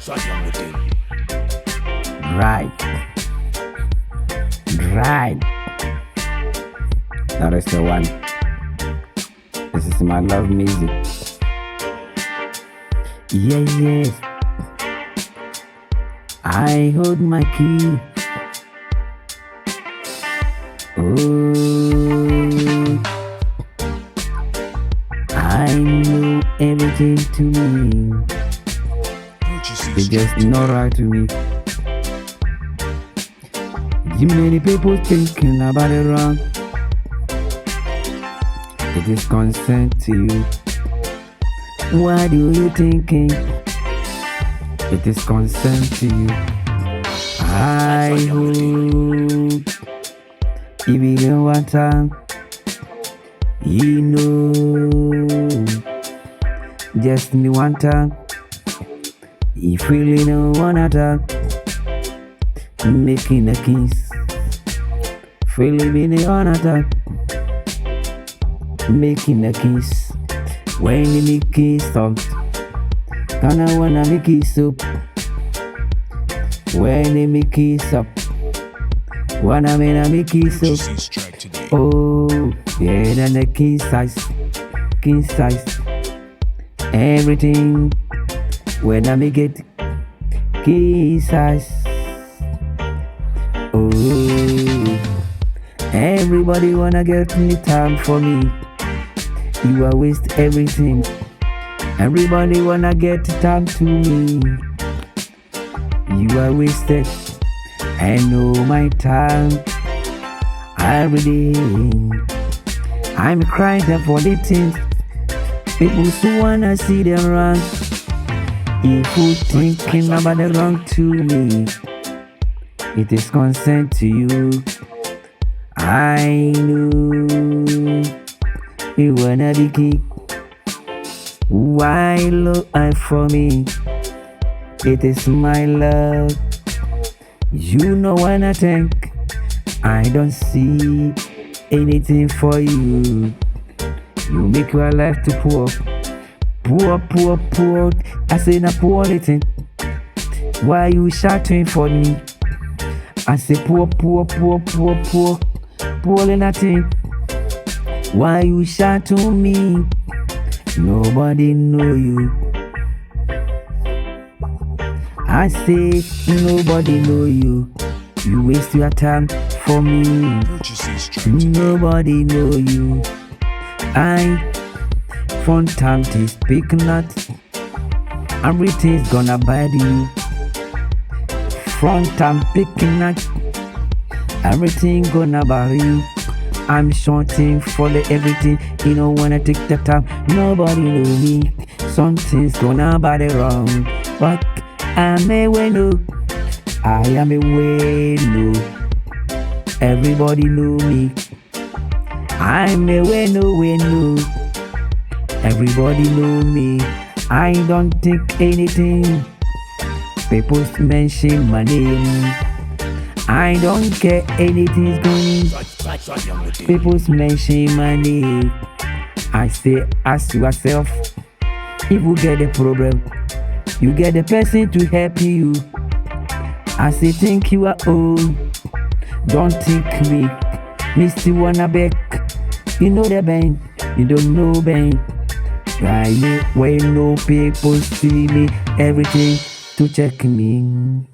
Right. Right. That is the one. This is my love music. Yeah, yes. I hold my key. Oh, I know everything to me. It's just not right to me. Too many people thinking about it wrong. It is consent to you. What do you thinking? It is consent to you. I hope if you don't want time, you know, just me one time. If you really don't wanna talk, making a kiss. Feeling me the wanna talk, making a kiss. When you make kiss up, kinda wanna make kiss up. When you make kiss up, wanna make kiss up. Oh, yeah, then the kiss size, everything. When I make it kiss size. Oh, everybody wanna get me time for me. You are waste everything. Everybody wanna get time to me. You are wasted. I know my time. Every day I'm crying for the things people who wanna see them wrong. If you thinking about the wrong to me, it is consent to you. I know you wanna be king. Why look out for me? It is my love. You know when I think I don't see anything for you. You make your life to poor. I say na poor anything. Why you shouting for me? I say poor nothing. Why you shout to me? Nobody know you. I say nobody know you. You waste your time for me. Nobody know you. I front time to speak not. Everything's gonna bite you. Front time picking up. Everything gonna bury you. I'm shorting for the everything. You don't wanna take the time. Nobody know me. Something's gonna body wrong. But I'm a winner. I am a winner. Everybody know me. I'm a winner. Everybody know me. I don't think anything. People mention my name. I don't care anything's going. People mention my name. I say, ask yourself, if you get a problem, you get the person to help you. I say, think you are old. Don't think me. Me still wanna back. You know the band. You don't know band. Right when no people see me, everything to check me.